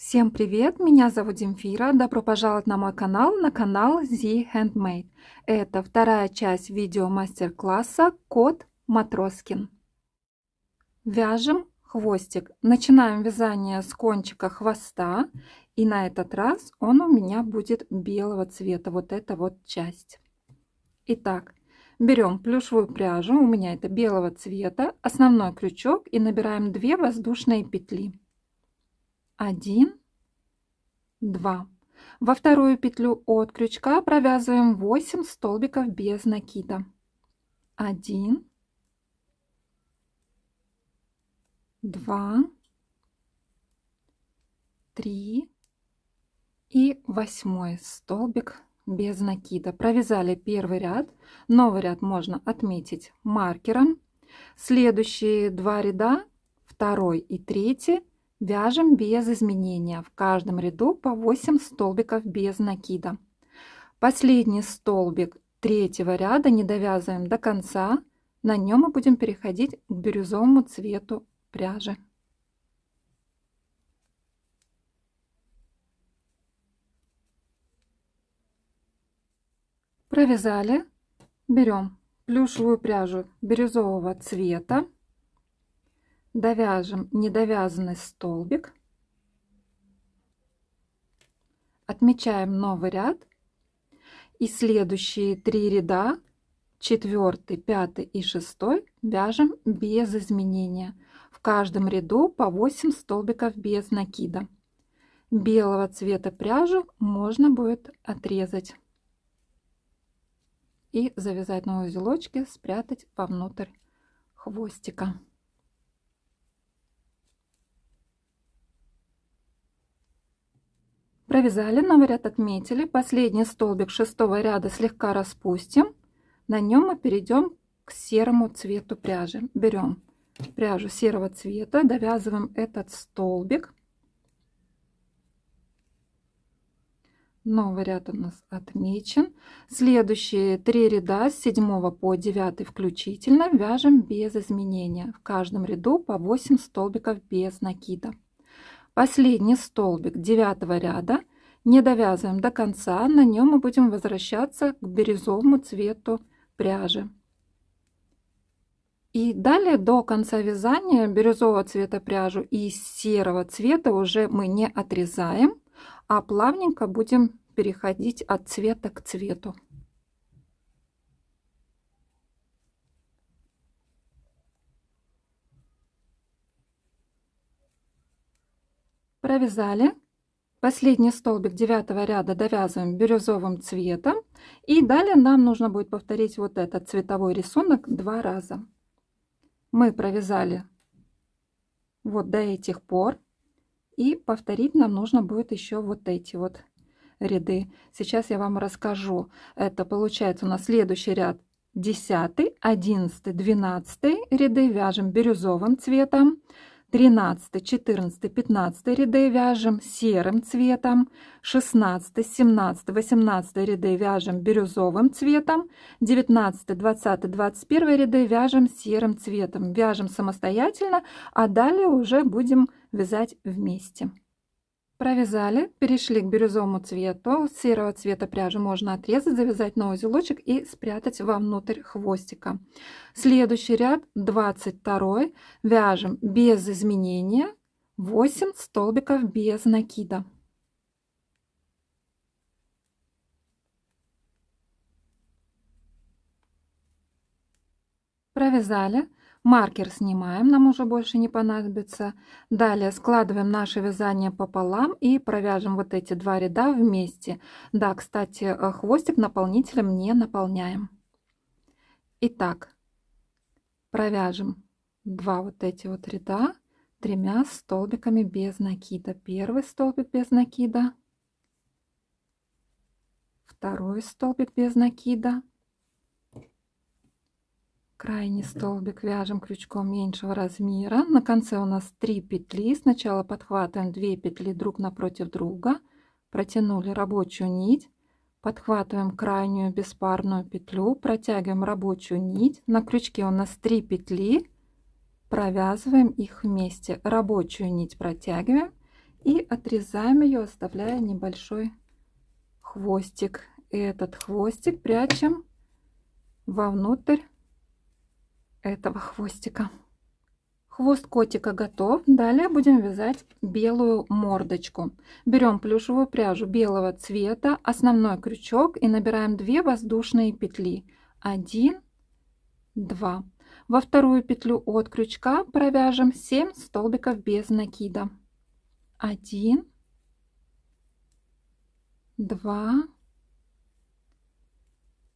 Всем привет! Меня зовут Земфира. Добро пожаловать на мой канал, на канал The Handmade. Это вторая часть видео мастер-класса «Кот Матроскин». Вяжем хвостик. Начинаем вязание с кончика хвоста. И на этот раз он у меня будет белого цвета. Вот эта вот часть. Итак, берем плюшевую пряжу. У меня это белого цвета. Основной крючок. И набираем 2 воздушные петли. 1, 2. Во вторую петлю от крючка провязываем 8 столбиков без накида. 1, 2, 3 и 8 столбик без накида. Провязали первый ряд. Новый ряд можно отметить маркером. Следующие 2 ряда, второй и третий, вяжем без изменения. В каждом ряду по 8 столбиков без накида. Последний столбик третьего ряда не довязываем до конца. На нем мы будем переходить к бирюзовому цвету пряжи. Провязали. Берем плюшевую пряжу бирюзового цвета. Довяжем недовязанный столбик, отмечаем новый ряд и следующие 3 ряда, 4, 5 и 6, вяжем без изменения. В каждом ряду по 8 столбиков без накида. Белого цвета пряжу можно будет отрезать и завязать на узелочке, спрятать вовнутрь хвостика. Провязали, новый ряд отметили. Последний столбик 6-го ряда слегка распустим. На нем мы перейдем к серому цвету пряжи. Берем пряжу серого цвета, довязываем этот столбик. Новый ряд у нас отмечен. Следующие 3 ряда с 7 по 9 включительно вяжем без изменения. В каждом ряду по 8 столбиков без накида. Последний столбик 9 ряда не довязываем до конца, на нем мы будем возвращаться к бирюзовому цвету пряжи. И далее до конца вязания бирюзового цвета пряжу и серого цвета уже мы не отрезаем, а плавненько будем переходить от цвета к цвету. Провязали. Последний столбик 9 ряда довязываем бирюзовым цветом. И далее нам нужно будет повторить вот этот цветовой рисунок 2 раза. Мы провязали вот до этих пор. И повторить нам нужно будет еще вот эти вот ряды. Сейчас я вам расскажу. Это получается у нас следующий ряд 10, 11, 12 ряды вяжем бирюзовым цветом. 13, 14, 15 ряды вяжем серым цветом, 16, 17, 18 ряды вяжем бирюзовым цветом, 19, 20, 21 ряды вяжем серым цветом. Вяжем самостоятельно, а далее уже будем вязать вместе. Провязали, перешли к бирюзовому цвету. Серого цвета пряжи можно отрезать, завязать на узелочек и спрятать вовнутрь хвостика. Следующий ряд 22 вяжем без изменения 8 столбиков без накида. Провязали. Маркер снимаем, нам уже больше не понадобится. Далее складываем наше вязание пополам и провяжем вот эти 2 ряда вместе. Да, кстати, хвостик наполнителем не наполняем. Итак, провяжем 2 вот эти вот ряда 3 столбиками без накида. Первый столбик без накида, второй столбик без накида. Крайний столбик вяжем крючком меньшего размера. На конце у нас 3 петли. Сначала подхватываем 2 петли друг напротив друга, протянули рабочую нить, подхватываем крайнюю беспарную петлю, протягиваем рабочую нить. На крючке у нас 3 петли, провязываем их вместе. Рабочую нить протягиваем и отрезаем ее, оставляя небольшой хвостик. Этот хвостик прячем вовнутрь этого хвостика. Хвост котика готов. Далее будем вязать белую мордочку. Берем плюшевую пряжу белого цвета, основной крючок и набираем 2 воздушные петли. 1, 2. Во вторую петлю от крючка провяжем 7 столбиков без накида. 1, 2,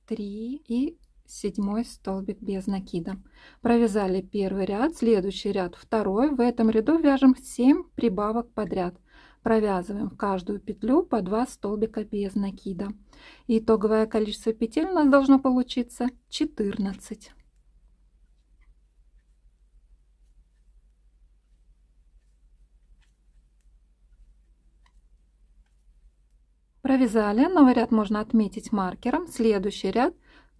3 и 7 столбик без накида. Провязали первый ряд, следующий ряд второй. В этом ряду вяжем 7 прибавок подряд. Провязываем в каждую петлю по 2 столбика без накида. Итоговое количество петель у нас должно получиться 14. Провязали, новый ряд можно отметить маркером. Следующий ряд,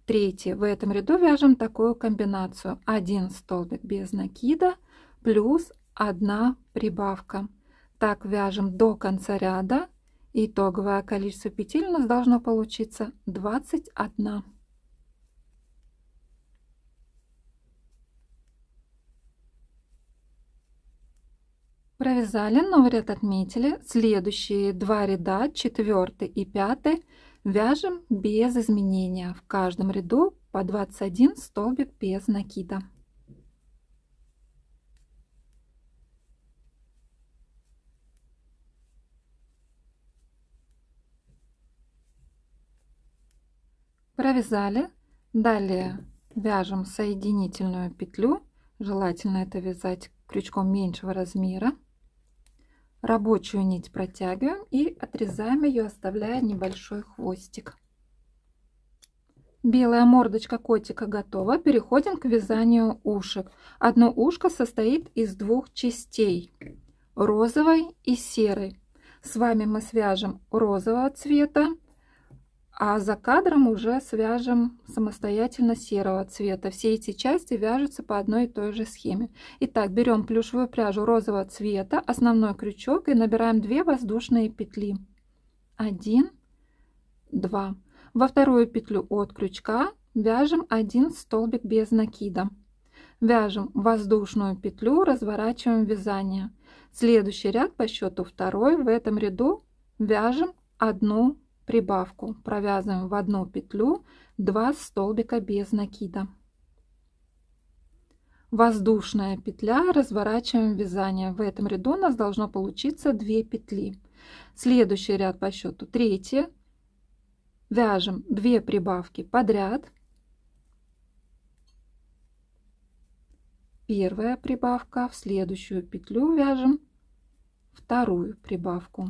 третий. В этом ряду вяжем такую комбинацию: 1 столбик без накида плюс 1 прибавка. Так вяжем до конца ряда. Итоговое количество петель у нас должно получиться 21. Провязали, новый ряд отметили. Следующие 2 ряда, 4 и 5, вяжем без изменения. В каждом ряду по 21 столбик без накида. Провязали. Далее вяжем соединительную петлю. Желательно это вязать крючком меньшего размера. Рабочую нить протягиваем и отрезаем ее, оставляя небольшой хвостик. Белая мордочка котика готова. Переходим к вязанию ушек. Одно ушко состоит из 2 частей: розовой и серой. С вами мы свяжем розового цвета, а за кадром уже свяжем самостоятельно серого цвета. Все эти части вяжутся по одной и той же схеме. Итак, берем плюшевую пряжу розового цвета, основной крючок и набираем 2 воздушные петли. 1, 2. Во вторую петлю от крючка вяжем 1 столбик без накида. Вяжем воздушную петлю, разворачиваем вязание. Следующий ряд по счету второй. В этом ряду вяжем 1 прибавку. Провязываем в одну петлю 2 столбика без накида. Воздушная петля, разворачиваем вязание. В этом ряду у нас должно получиться 2 петли. Следующий ряд по счету третий. Вяжем 2 прибавки подряд. Первая прибавка, в следующую петлю вяжем вторую прибавку.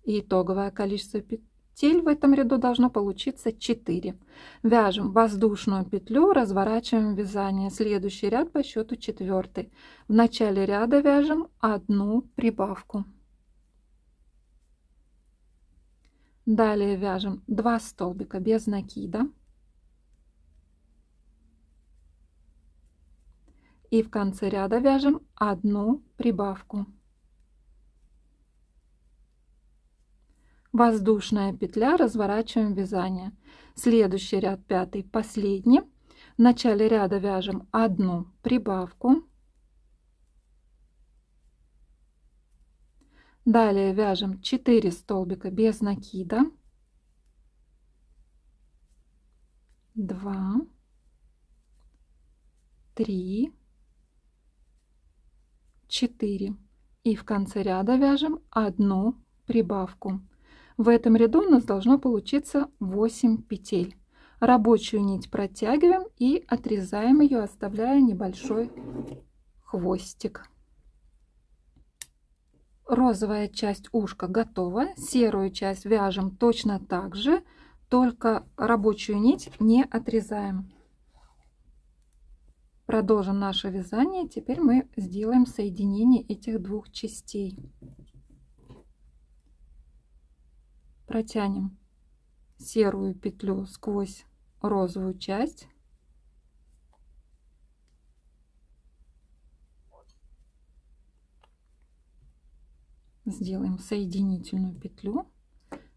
И итоговое количество петель в этом ряду должно получиться 4. Вяжем воздушную петлю, разворачиваем вязание. Следующий ряд по счету 4. В начале ряда вяжем 1 прибавку. Далее вяжем 2 столбика без накида. И в конце ряда вяжем 1 прибавку. Воздушная петля, разворачиваем вязание. Следующий ряд, 5-й, последний. В начале ряда вяжем 1 прибавку. Далее вяжем 4 столбика без накида. 2, 3, 4. И в конце ряда вяжем 1 прибавку. В этом ряду у нас должно получиться 8 петель. Рабочую нить протягиваем и отрезаем ее, оставляя небольшой хвостик. Розовая часть ушка готова. Серую часть вяжем точно так же, только рабочую нить не отрезаем. Продолжим наше вязание. Теперь мы сделаем соединение этих 2 частей. Протянем серую петлю сквозь розовую часть. сделаем соединительную петлю,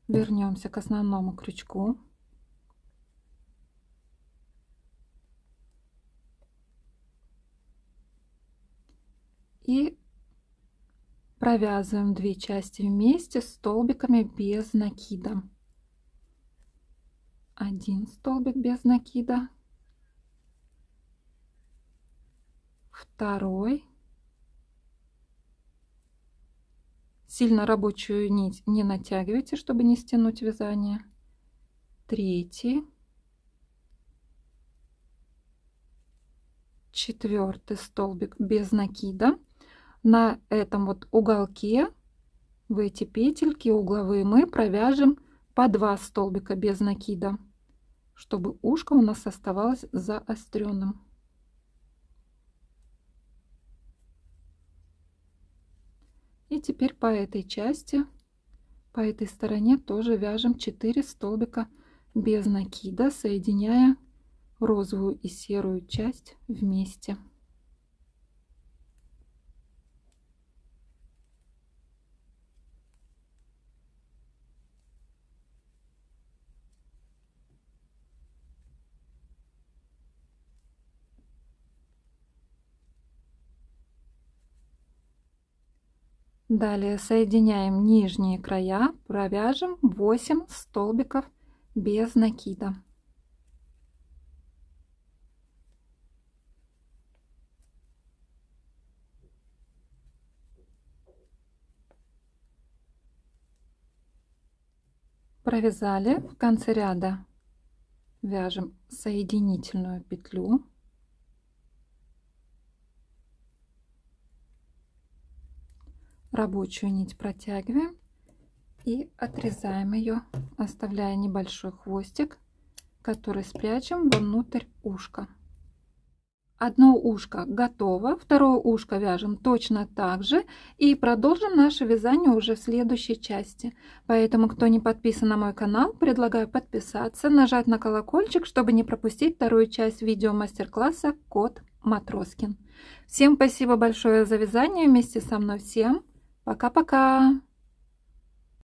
вернемся к основному крючку. И провязываем 2 части вместе столбиками без накида. 1 столбик без накида, 2. Сильно рабочую нить не натягивайте, чтобы не стянуть вязание. 3, 4 столбик без накида. На этом вот уголке, в эти петельки угловые, мы провяжем по 2 столбика без накида, чтобы ушко у нас оставалось заостренным. И теперь по этой части, по этой стороне тоже вяжем 4 столбика без накида, соединяя розовую и серую часть вместе. Далее соединяем нижние края, провяжем 8 столбиков без накида. Провязали, в конце ряда вяжем соединительную петлю. Рабочую нить протягиваем и отрезаем ее, оставляя небольшой хвостик, который спрячем вовнутрь ушка. Одно ушко готово, второе ушко вяжем точно так же и продолжим наше вязание уже в следующей части. Поэтому, кто не подписан на мой канал, предлагаю подписаться, нажать на колокольчик, чтобы не пропустить вторую часть видео мастер-класса «Кот Матроскин». Всем спасибо большое за вязание вместе со мной. Всем пока-пока!